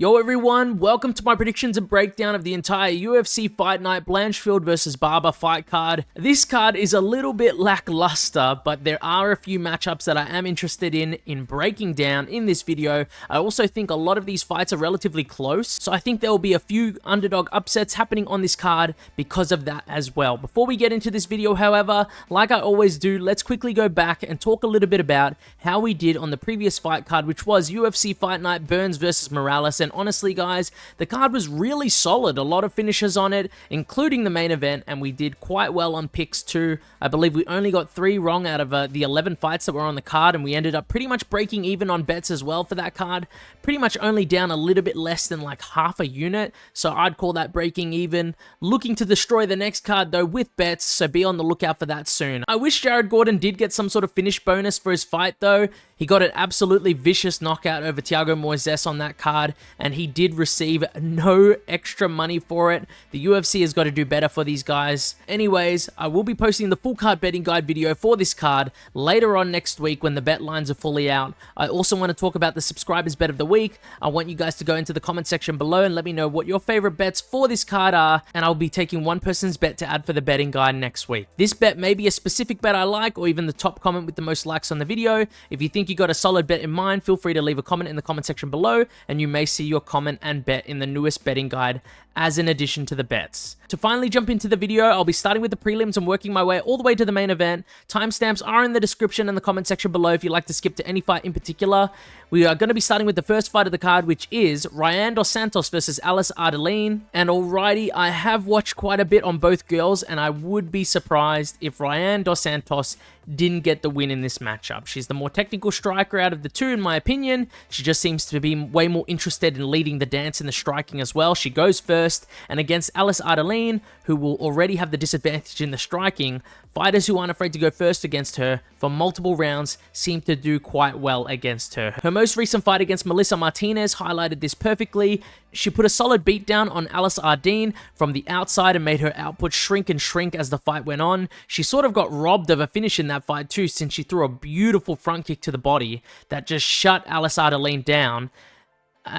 Yo everyone, welcome to my predictions and breakdown of the entire UFC Fight Night Blanchfield versus Barber fight card. This card is a little bit lackluster, but there are a few matchups that I am interested in breaking down in this video. I also think a lot of these fights are relatively close, so I think there will be a few underdog upsets happening on this card because of that as well. Before we get into this video, however, like I always do, let's quickly go back and talk a little bit about how we did on the previous fight card, which was UFC Fight Night Burns versus Morales. And honestly guys, the card was really solid, a lot of finishes on it, including the main event, and we did quite well on picks too. I believe we only got 3 wrong out of the 11 fights that were on the card, and we ended up pretty much breaking even on bets as well for that card, pretty much only down a little bit less than like half a unit, so I'd call that breaking even. Looking to destroy the next card though with bets, so be on the lookout for that soon. I wish Jared Gordon did get some sort of finish bonus for his fight though. He got an absolutely vicious knockout over Thiago Moises on that card, and he did receive no extra money for it. The UFC has got to do better for these guys. Anyways, I will be posting the full card betting guide video for this card later on next week when the bet lines are fully out. I also want to talk about the subscribers bet of the week. I want you guys to go into the comment section below and let me know what your favorite bets for this card are, and I'll be taking one person's bet to add for the betting guide next week. This bet may be a specific bet I like, or even the top comment with the most likes on the video. If you think you got a solid bet in mind, feel free to leave a comment in the comment section below, and you may see your comment and bet in the newest betting guide as an addition to the bets. To finally jump into the video, I'll be starting with the prelims and working my way all the way to the main event. Timestamps are in the description and the comment section below if you'd like to skip to any fight in particular. We are going to be starting with the first fight of the card, which is Rayanne dos Santos versus Ardelean. And alrighty, I have watched quite a bit on both girls, and I would be surprised if Rayanne dos Santos didn't get the win in this matchup. She's the more technical striker out of the two, in my opinion. She just seems to be way more interested in leading the dance in the striking as well. She goes first, and against Ardelean, who will already have the disadvantage in the striking, fighters who aren't afraid to go first against her for multiple rounds seem to do quite well against her. Her most recent fight against Melissa Martinez highlighted this perfectly. She put a solid beatdown on Ardelean from the outside and made her output shrink and shrink as the fight went on. She sort of got robbed of a finish in that fight too, since she threw a beautiful front kick to the body that just shut Ardelean down,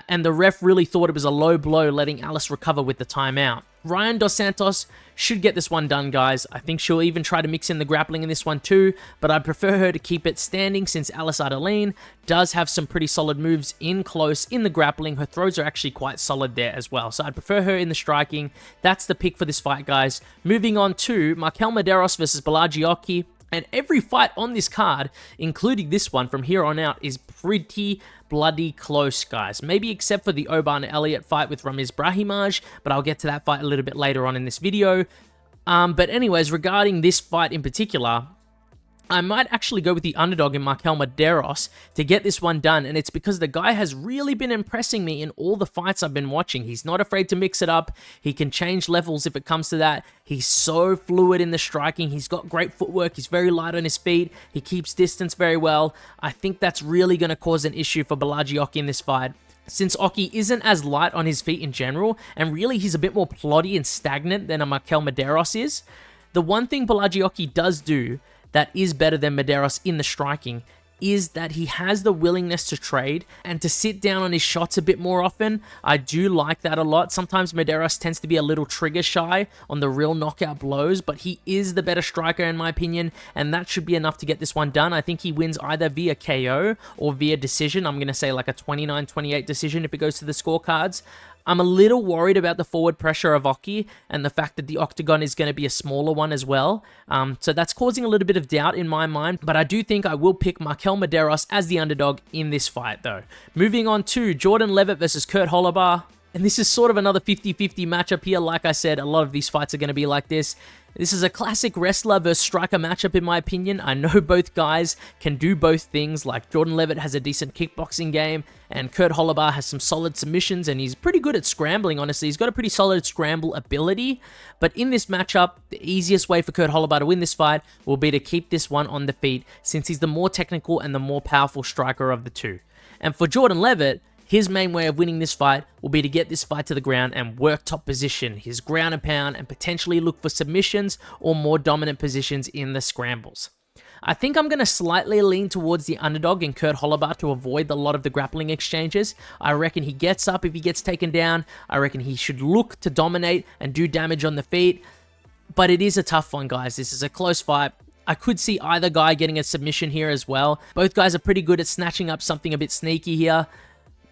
and the ref really thought it was a low blow, letting Alice recover with the timeout. Rayanne dos Santos should get this one done, guys. I think she'll even try to mix in the grappling in this one too, but I'd prefer her to keep it standing since Ardelean does have some pretty solid moves in close in the grappling. Her throws are actually quite solid there as well, so I'd prefer her in the striking. That's the pick for this fight, guys. Moving on to Mederos versus Bolaji. And every fight on this card, including this one from here on out, is pretty bloody close, guys. Maybe except for the Oban Elliot fight with Ramiz Brahimaj, but I'll get to that fight a little bit later on in this video. But anyways, regarding this fight in particular, I might actually go with the underdog in Mederos to get this one done, and it's because the guy has really been impressing me in all the fights I've been watching. He's not afraid to mix it up. He can change levels if it comes to that. He's so fluid in the striking. He's got great footwork. He's very light on his feet. He keeps distance very well. I think that's really going to cause an issue for Bolaji in this fight, since Oki isn't as light on his feet in general, and really he's a bit more ploddy and stagnant than a Mederos is. The one thing Bolaji does do that is better than Mederos in the striking is that he has the willingness to trade and to sit down on his shots a bit more often. I do like that a lot. Sometimes Mederos tends to be a little trigger shy on the real knockout blows, but he is the better striker in my opinion, and that should be enough to get this one done. I think he wins either via KO or via decision. I'm going to say like a 29-28 decision if it goes to the scorecards. I'm a little worried about the forward pressure of Oki and the fact that the octagon is going to be a smaller one as well. So that's causing a little bit of doubt in my mind, but I do think I will pick Mederos as the underdog in this fight though. Moving on to Jordan Leavitt versus Holobaugh. And this is sort of another 50-50 matchup here. Like I said, a lot of these fights are going to be like this. This is a classic wrestler versus striker matchup in my opinion. I know both guys can do both things. Like Jordan Leavitt has a decent kickboxing game, and Holobaugh has some solid submissions, and he's pretty good at scrambling, honestly. He's got a pretty solid scramble ability. But in this matchup, the easiest way for Holobaugh to win this fight will be to keep this one on the feet, since he's the more technical and the more powerful striker of the two. And for Jordan Leavitt, his main way of winning this fight will be to get this fight to the ground and work top position, his ground and pound, and potentially look for submissions or more dominant positions in the scrambles. I think I'm going to slightly lean towards the underdog in Kurt Holobaugh to avoid a lot of the grappling exchanges. I reckon he gets up if he gets taken down. I reckon he should look to dominate and do damage on the feet. But it is a tough one, guys. This is a close fight. I could see either guy getting a submission here as well. Both guys are pretty good at snatching up something a bit sneaky here.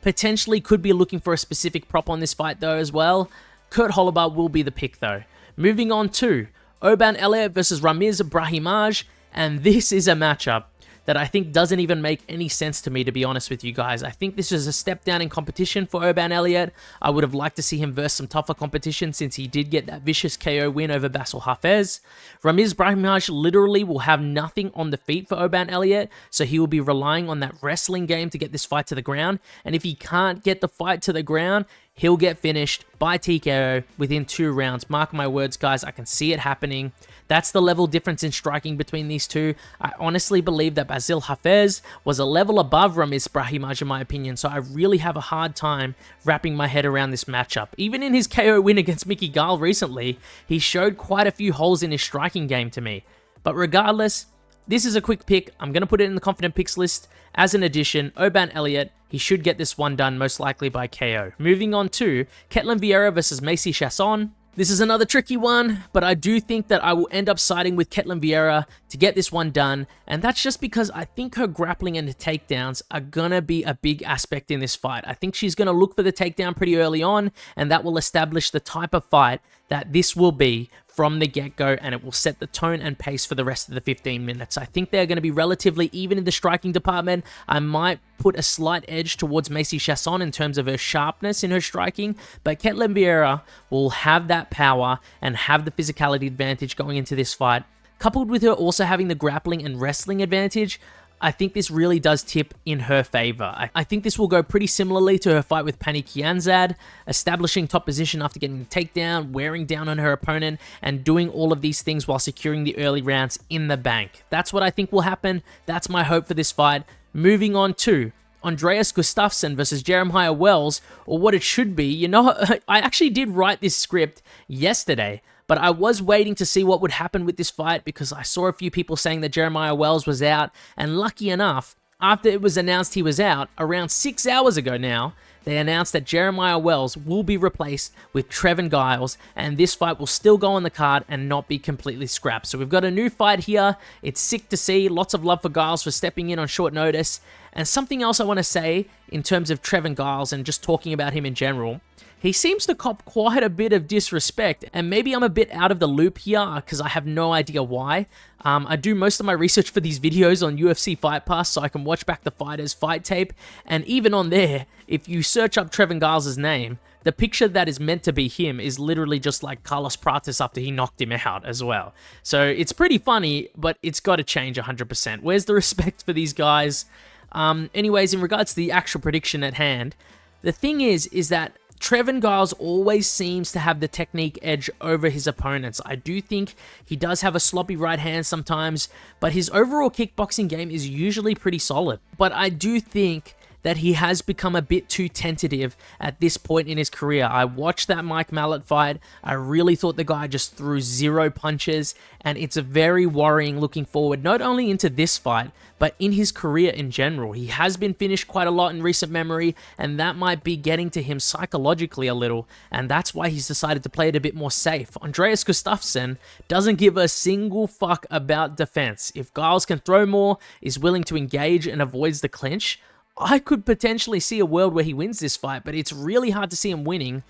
Potentially could be looking for a specific prop on this fight though as well. Kurt Holobaugh will be the pick though. Moving on to Oban Elliot versus Ramiz Brahimaj. And this is a matchup that I think doesn't even make any sense to me, to be honest with you guys. I think this is a step down in competition for Oban Elliot. I would have liked to see him versus some tougher competition since he did get that vicious KO win over Basil Hafez. Ramiz Brahimaj literally will have nothing on the feet for Oban Elliot, so he will be relying on that wrestling game to get this fight to the ground. And if he can't get the fight to the ground, he'll get finished by TKO within 2 rounds. Mark my words, guys. I can see it happening. That's the level difference in striking between these two. I honestly believe that Basil Hafez was a level above Ramiz Brahimaj in my opinion, so I really have a hard time wrapping my head around this matchup. Even in his KO win against Mickey Gall recently, he showed quite a few holes in his striking game to me. But regardless, this is a quick pick. I'm going to put it in the confident picks list as an addition. Oban Elliot, he should get this one done most likely by KO. Moving on to Ketlen Viera versus Macy Chiasson. This is another tricky one, but I do think that I will end up siding with Ketlen Viera to get this one done, and that's just because I think her grappling and the takedowns are gonna be a big aspect in this fight. I think she's gonna look for the takedown pretty early on, and that will establish the type of fight that this will be from the get-go, and it will set the tone and pace for the rest of the 15 minutes. I think they're going to be relatively even in the striking department. I might put a slight edge towards Macy Chiasson in terms of her sharpness in her striking, but Ketlen Viera will have that power and have the physicality advantage going into this fight. Coupled with her also having the grappling and wrestling advantage, I think this really does tip in her favor. I think this will go pretty similarly to her fight with Pani Kianzad, establishing top position after getting the takedown, wearing down on her opponent, and doing all of these things while securing the early rounds in the bank. That's what I think will happen. That's my hope for this fight. Moving on to Andreas Gustafsson versus Jeremiah Wells, or what it should be. You know, I actually did write this script yesterday, but I was waiting to see what would happen with this fight because I saw a few people saying that Jeremiah Wells was out, and lucky enough, after it was announced he was out, around 6 hours ago now, they announced that Jeremiah Wells will be replaced with Trevin Giles, and this fight will still go on the card and not be completely scrapped. So we've got a new fight here. It's sick to see. Lots of love for Giles for stepping in on short notice. And something else I want to say in terms of Trevin Giles and just talking about him in general, he seems to cop quite a bit of disrespect, and maybe I'm a bit out of the loop here because I have no idea why. I do most of my research for these videos on UFC Fight Pass so I can watch back the fighters' fight tape, and even on there, if you search up Trevin Giles' name, the picture that is meant to be him is literally just like Carlos Prates after he knocked him out as well. So it's pretty funny, but it's got to change 100%. Where's the respect for these guys? Anyways, in regards to the actual prediction at hand, the thing is that Trevin Giles always seems to have the technique edge over his opponents. I do think he does have a sloppy right hand sometimes, but his overall kickboxing game is usually pretty solid. But I do think that he has become a bit too tentative at this point in his career. I watched that Mike Mallet fight. I really thought the guy just threw 0 punches, and it's very worrying looking forward, not only into this fight, but in his career in general. He has been finished quite a lot in recent memory, and that might be getting to him psychologically a little, and that's why he's decided to play it a bit more safe. Andreas Gustafsson doesn't give a single fuck about defense. If Giles can throw more, is willing to engage and avoids the clinch, I could potentially see a world where he wins this fight, but it's really hard to see him winning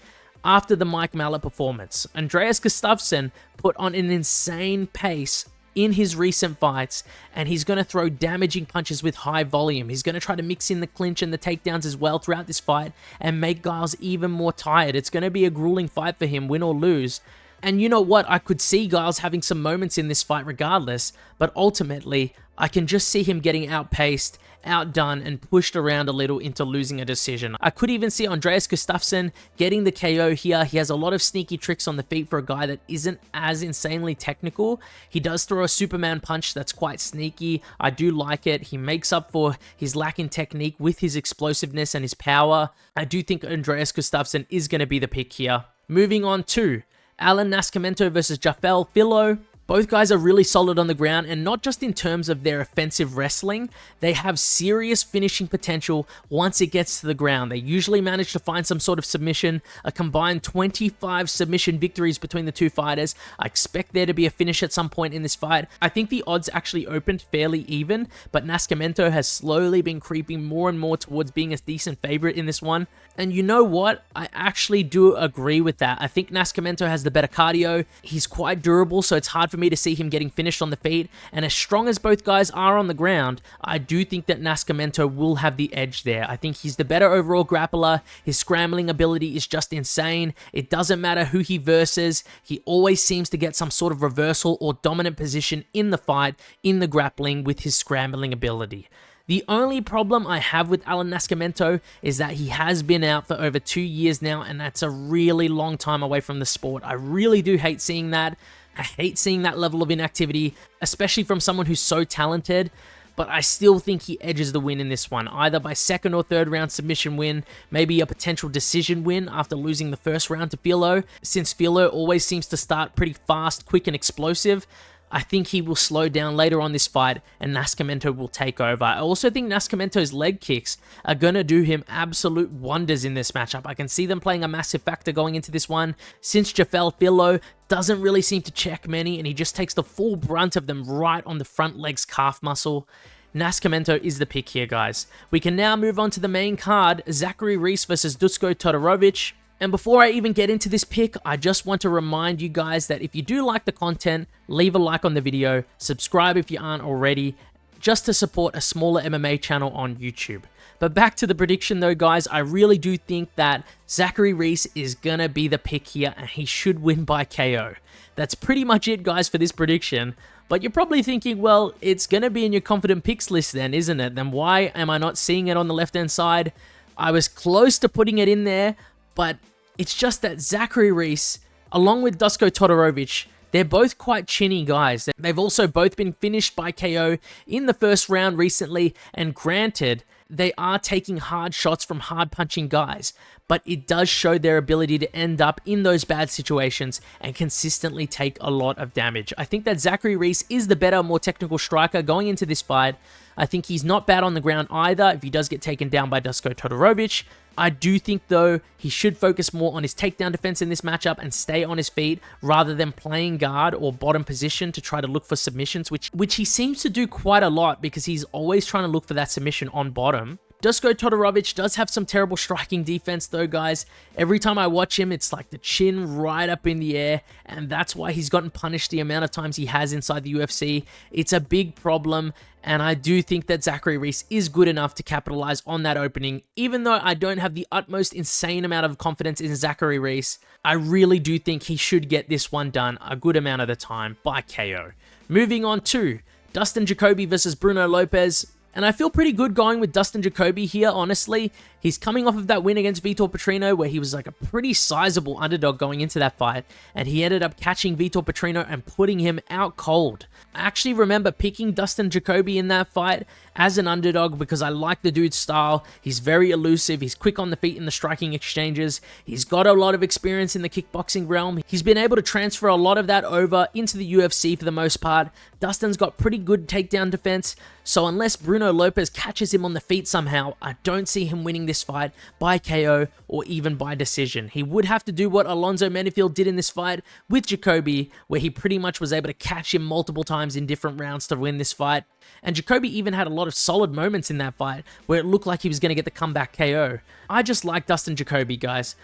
after the Mike Mallet performance. Andreas Gustafsson put on an insane pace in his recent fights, and he's going to throw damaging punches with high volume. He's going to try to mix in the clinch and the takedowns as well throughout this fight and make Giles even more tired. It's going to be a grueling fight for him, win or lose. And you know what? I could see Giles having some moments in this fight regardless, but ultimately, I can just see him getting outpaced, outdone, and pushed around a little into losing a decision. I could even see Andreas Gustafsson getting the KO here. He has a lot of sneaky tricks on the feet for a guy that isn't as insanely technical. He does throw a Superman punch that's quite sneaky. I do like it. He makes up for his lack in technique with his explosiveness and his power. I do think Andreas Gustafsson is going to be the pick here. Moving on to Allan Nascimento versus Jafel Filho. Both guys are really solid on the ground, and not just in terms of their offensive wrestling, they have serious finishing potential once it gets to the ground. They usually manage to find some sort of submission, a combined 25 submission victories between the two fighters. I expect there to be a finish at some point in this fight. I think the odds actually opened fairly even, but Nascimento has slowly been creeping more and more towards being a decent favorite in this one. And you know what? I actually do agree with that. I think Nascimento has the better cardio. He's quite durable, so it's hard for me to see him getting finished on the feet. And as strong as both guys are on the ground, I do think that Nascimento will have the edge there. I think he's the better overall grappler. His scrambling ability is just insane. It doesn't matter who he versus. He always seems to get some sort of reversal or dominant position in the fight, in the grappling, with his scrambling ability. The only problem I have with Allan Nascimento is that he has been out for over 2 years now, and that's a really long time away from the sport. I really do hate seeing that. I hate seeing that level of inactivity, especially from someone who's so talented, but I still think he edges the win in this one, either by second or third round submission win, maybe a potential decision win after losing the first round to Filho. Since Filho always seems to start pretty fast, quick, and explosive, I think he will slow down later on this fight and Nascimento will take over. I also think Nascimento's leg kicks are going to do him absolute wonders in this matchup. I can see them playing a massive factor going into this one, since Jafel Filho doesn't really seem to check many and he just takes the full brunt of them right on the front leg's calf muscle. Nascimento is the pick here, guys. We can now move on to the main card, Zachary Reese versus Dusko Todorovic. And before I even get into this pick, I just want to remind you guys that if you do like the content, leave a like on the video, subscribe if you aren't already, just to support a smaller MMA channel on YouTube. But back to the prediction though, guys, I really do think that Zachary Reese is gonna be the pick here and he should win by KO. That's pretty much it, guys, for this prediction. But you're probably thinking, well, it's gonna be in your confident picks list then, isn't it? Then why am I not seeing it on the left-hand side? I was close to putting it in there, but it's just that Zachary Reese, along with Dusko Todorovic, they're both quite chinny guys. They've also both been finished by KO in the first round recently, and granted, they are taking hard shots from hard punching guys, but it does show their ability to end up in those bad situations and consistently take a lot of damage. I think that Zachary Reese is the better, more technical striker going into this fight. I think he's not bad on the ground either if he does get taken down by Dusko Todorovic. I do think, though, he should focus more on his takedown defense in this matchup and stay on his feet rather than playing guard or bottom position to try to look for submissions, which he seems to do quite a lot because he's always trying to look for that submission on bottom. Dusko Todorovic does have some terrible striking defense though, guys. Every time I watch him, it's like the chin right up in the air, and that's why he's gotten punished the amount of times he has inside the UFC. It's a big problem, and I do think that Zachary Reese is good enough to capitalize on that opening. Even though I don't have the utmost insane amount of confidence in Zachary Reese, I really do think he should get this one done a good amount of the time by KO. Moving on to Dustin Jacoby versus Bruno Lopez. And I feel pretty good going with Dustin Jacoby here, honestly. He's coming off of that win against Vitor Petrino where he was like a pretty sizable underdog going into that fight, and he ended up catching Vitor Petrino and putting him out cold. I actually remember picking Dustin Jacoby in that fight as an underdog because I like the dude's style. He's very elusive, he's quick on the feet in the striking exchanges, he's got a lot of experience in the kickboxing realm, he's been able to transfer a lot of that over into the UFC for the most part. Dustin's got pretty good takedown defense, so unless Bruno Lopez catches him on the feet somehow, I don't see him winning this fight by KO or even by decision. He would have to do what Alonzo Menifield did in this fight with Jacoby, where he pretty much was able to catch him multiple times in different rounds to win this fight. And Jacoby even had a lot of solid moments in that fight where it looked like he was going to get the comeback KO. I just like Dustin Jacoby, guys.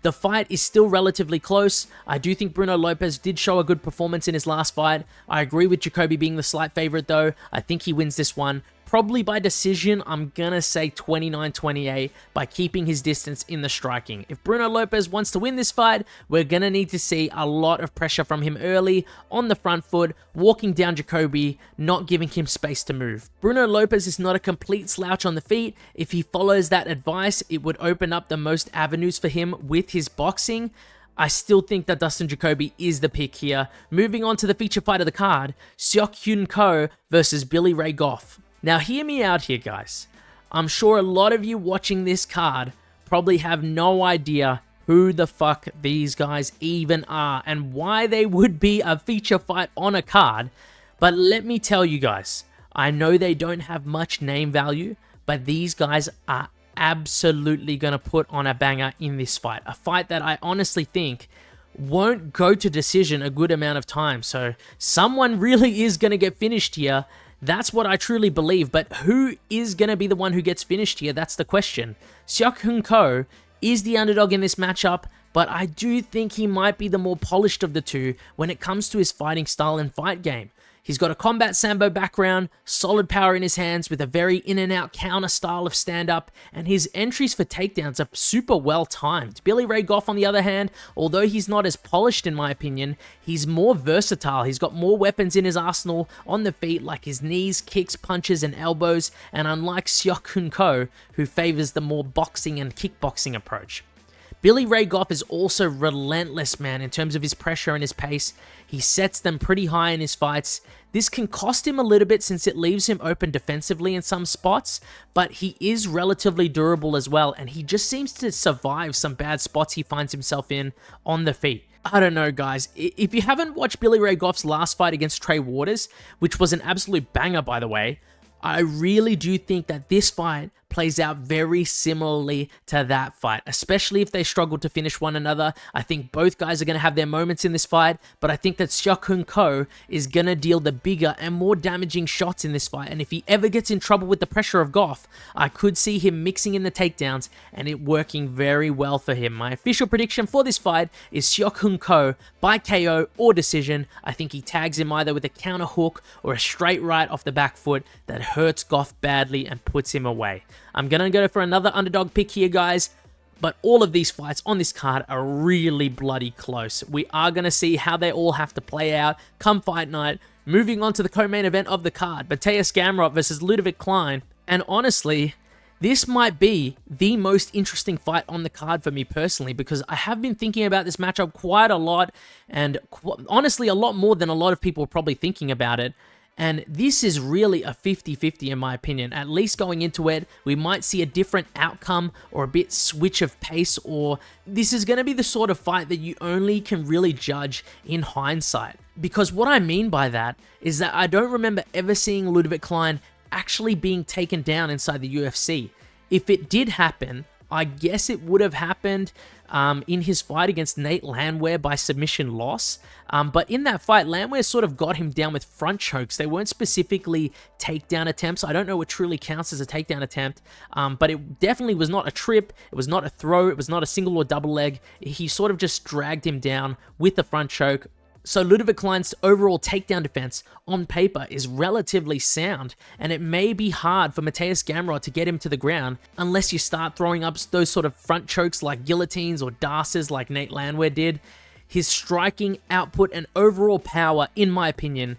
The fight is still relatively close. I do think Bruno Lopez did show a good performance in his last fight. I agree with Jacoby being the slight favorite though. I think he wins this one. Probably by decision, I'm gonna say 29-28 by keeping his distance in the striking. If Bruno Lopez wants to win this fight, we're gonna need to see a lot of pressure from him early, on the front foot, walking down Jacoby, not giving him space to move. Bruno Lopez is not a complete slouch on the feet. If he follows that advice, it would open up the most avenues for him with his boxing. I still think that Dustin Jacoby is the pick here. Moving on to the feature fight of the card, Seok Hyun Ko versus Billy Ray Goff. Now hear me out here, guys. I'm sure a lot of you watching this card probably have no idea who the fuck these guys even are and why they would be a feature fight on a card. But let me tell you guys, I know they don't have much name value, but these guys are absolutely going to put on a banger in this fight. A fight that I honestly think won't go to decision a good amount of time. So someone really is going to get finished here. That's what I truly believe. But who is going to be the one who gets finished here? That's the question. Seok-Hoon Ko is the underdog in this matchup, but I do think he might be the more polished of the two when it comes to his fighting style and fight game. He's got a combat sambo background, solid power in his hands with a very in-and-out counter style of stand-up, and his entries for takedowns are super well timed. Billy Ray Goff, on the other hand, although he's not as polished in my opinion, he's more versatile. He's got more weapons in his arsenal on the feet, like his knees, kicks, punches, and elbows, and unlike Seok-Hoon Ko, who favors the more boxing and kickboxing approach. Billy Ray Goff is also relentless, man, in terms of his pressure and his pace. He sets them pretty high in his fights. This can cost him a little bit since it leaves him open defensively in some spots, but he is relatively durable as well, and he just seems to survive some bad spots he finds himself in on the feet. I don't know, guys. If you haven't watched Billy Ray Goff's last fight against Trey Waters, which was an absolute banger, by the way, I really do think that this fight plays out very similarly to that fight, especially if they struggle to finish one another. I think both guys are going to have their moments in this fight, but I think that Seok-Hoon Ko is going to deal the bigger and more damaging shots in this fight, and if he ever gets in trouble with the pressure of Goff, I could see him mixing in the takedowns and it working very well for him. My official prediction for this fight is Seok-Hoon Ko by KO or decision. I think he tags him either with a counter hook or a straight right off the back foot that hurts Goff badly and puts him away. I'm going to go for another underdog pick here, guys, but all of these fights on this card are really bloody close. We are going to see how they all have to play out come fight night. Moving on to the co-main event of the card, Mateusz Gamrot versus Ludovic Klein, and honestly, this might be the most interesting fight on the card for me personally, because I have been thinking about this matchup quite a lot, and honestly, a lot more than a lot of people are probably thinking about it. And this is really a 50-50 in my opinion. At least going into it, we might see a different outcome or a bit switch of pace, or this is going to be the sort of fight that you only can really judge in hindsight. Because what I mean by that is that I don't remember ever seeing Ludovic Klein actually being taken down inside the UFC. If it did happen, I guess it would have happened in his fight against Nate Landwehr by submission loss. But in that fight, Landwehr sort of got him down with front chokes. They weren't specifically takedown attempts. I don't know what truly counts as a takedown attempt, but it definitely was not a trip. It was not a throw. It was not a single or double leg. He sort of just dragged him down with the front choke. So Ludovic Klein's overall takedown defense on paper is relatively sound, and it may be hard for Mateusz Gamrot to get him to the ground unless you start throwing up those sort of front chokes like guillotines or darces like Nate Landwehr did. His striking output and overall power, in my opinion,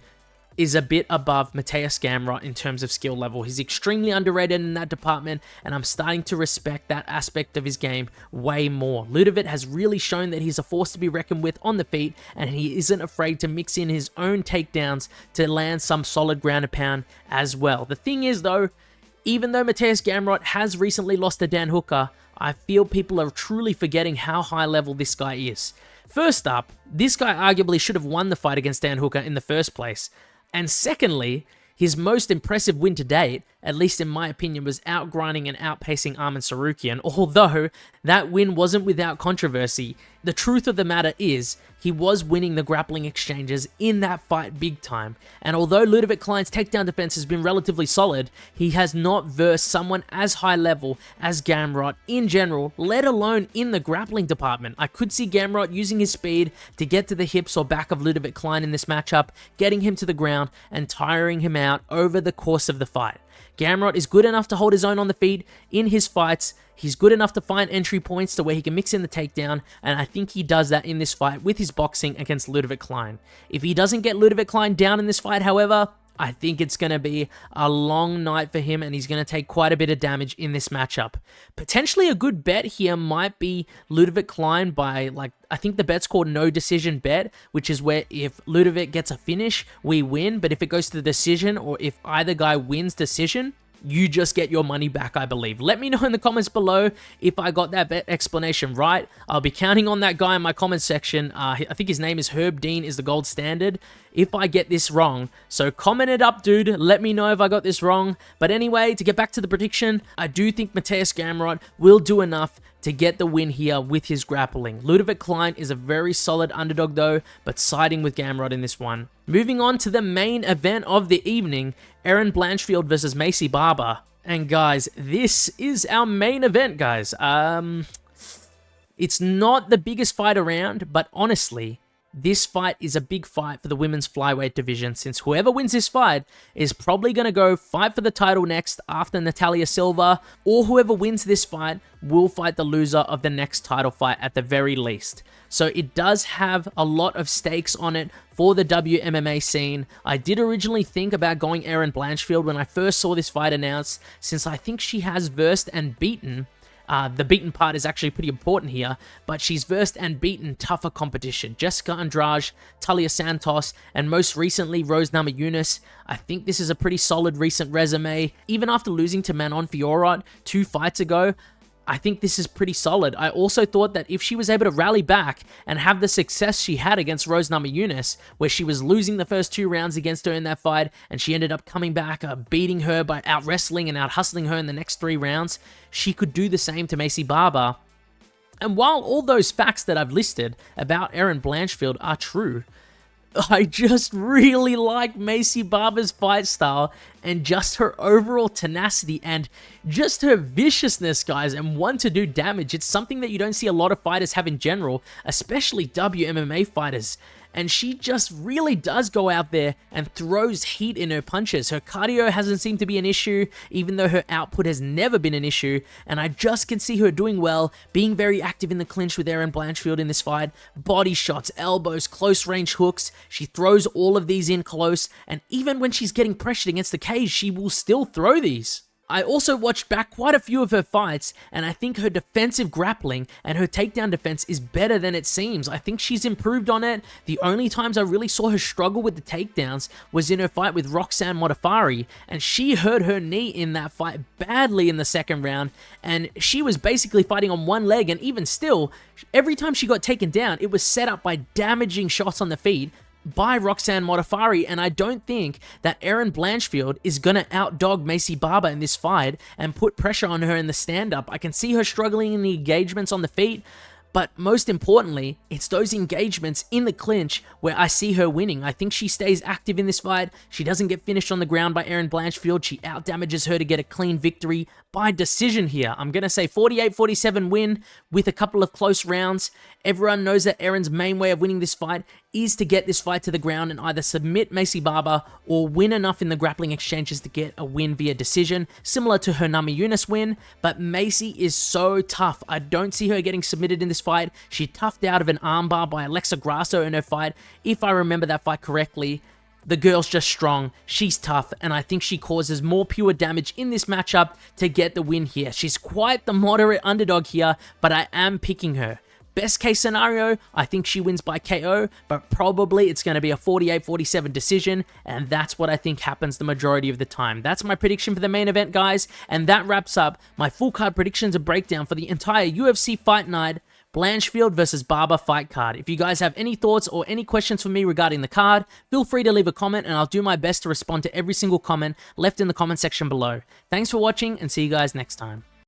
is a bit above Mateusz Gamrot in terms of skill level. He's extremely underrated in that department, and I'm starting to respect that aspect of his game way more. Ludovic has really shown that he's a force to be reckoned with on the feet, and he isn't afraid to mix in his own takedowns to land some solid ground and pound as well. The thing is though, even though Mateusz Gamrot has recently lost to Dan Hooker, I feel people are truly forgetting how high level this guy is. First up, this guy arguably should have won the fight against Dan Hooker in the first place. And secondly, his most impressive win to date, at least in my opinion, was outgrinding and outpacing Arman Tsarukyan, although that win wasn't without controversy. The truth of the matter is, he was winning the grappling exchanges in that fight big time, and although Ludovic Klein's takedown defense has been relatively solid, he has not versed someone as high level as Gamrot in general, let alone in the grappling department. I could see Gamrot using his speed to get to the hips or back of Ludovic Klein in this matchup, getting him to the ground and tiring him out over the course of the fight. Gamrot is good enough to hold his own on the feet in his fights. He's good enough to find entry points to where he can mix in the takedown, and I think he does that in this fight with his boxing against Ludovic Klein. If he doesn't get Ludovic Klein down in this fight, however, I think it's going to be a long night for him, and he's going to take quite a bit of damage in this matchup. Potentially a good bet here might be Ludovic Klein by, I think the bet's called no decision bet, which is where if Ludovic gets a finish, we win, but if it goes to the decision or if either guy wins decision, you just get your money back, I believe. Let me know in the comments below if I got that bet explanation right. I'll be counting on that guy in my comment section. I think his name is Herb Dean, is the gold standard, if I get this wrong. So comment it up, dude. Let me know if I got this wrong. But anyway, to get back to the prediction, I do think Mateusz Gamrot will do enough to get the win here with his grappling. Ludovic Klein is a very solid underdog though, but siding with Gamrot in this one. Moving on to the main event of the evening, Erin Blanchfield versus Macy Barber. And guys, this is our main event, guys. It's not the biggest fight around, but honestly, this fight is a big fight for the women's flyweight division, since whoever wins this fight is probably going to go fight for the title next after Natalia Silva, or whoever wins this fight will fight the loser of the next title fight at the very least. So it does have a lot of stakes on it for the WMMA scene. I did originally think about going Erin Blanchfield when I first saw this fight announced, since I think she has versed and beaten. The beaten part is actually pretty important here, but she's versed and beaten tougher competition. Jessica Andrade, Talia Santos, and most recently Rose Namajunas. I think this is a pretty solid recent resume. Even after losing to Manon Fiorot 2 fights ago, I think this is pretty solid. I also thought that if she was able to rally back and have the success she had against Rose Namajunas, where she was losing the first 2 rounds against her in that fight, and she ended up coming back, beating her by out-wrestling and out-hustling her in the next 3 rounds, she could do the same to Macy Barber. And while all those facts that I've listed about Erin Blanchfield are true, I just really like Macy Barber's fight style and just her overall tenacity and just her viciousness, guys, and want to do damage. It's something that you don't see a lot of fighters have in general, especially WMMA fighters. And she just really does go out there and throws heat in her punches. Her cardio hasn't seemed to be an issue, even though her output has never been an issue. And I just can see her doing well, being very active in the clinch with Erin Blanchfield in this fight. Body shots, elbows, close range hooks. She throws all of these in close. And even when she's getting pressured against the cage, she will still throw these. I also watched back quite a few of her fights, and I think her defensive grappling and her takedown defense is better than it seems. I think she's improved on it. The only times I really saw her struggle with the takedowns was in her fight with Roxanne Modafferi, and she hurt her knee in that fight badly in the second round, and she was basically fighting on one leg, and even still, every time she got taken down, it was set up by damaging shots on the feet by Roxanne Modafferi, and I don't think that Erin Blanchfield is going to outdog Macy Barber in this fight and put pressure on her in the stand-up. I can see her struggling in the engagements on the feet, but most importantly, it's those engagements in the clinch where I see her winning. I think she stays active in this fight. She doesn't get finished on the ground by Erin Blanchfield. She outdamages her to get a clean victory by decision here. I'm going to say 48-47 win with a couple of close rounds. Everyone knows that Erin's main way of winning this fight is to get this fight to the ground and either submit Macy Barber or win enough in the grappling exchanges to get a win via decision, similar to her Namajunas win. But Macy is so tough. I don't see her getting submitted in this fight. She toughed out of an armbar by Alexa Grasso in her fight, if I remember that fight correctly. The girl's just strong, she's tough, and I think she causes more pure damage in this matchup to get the win here. She's quite the moderate underdog here, but I am picking her. Best case scenario, I think she wins by KO, but probably it's going to be a 48-47 decision, and that's what I think happens the majority of the time. That's my prediction for the main event, guys, and that wraps up my full card predictions and breakdown for the entire UFC Fight Night Blanchfield versus Barber fight card. If you guys have any thoughts or any questions for me regarding the card, feel free to leave a comment and I'll do my best to respond to every single comment left in the comment section below. Thanks for watching and see you guys next time.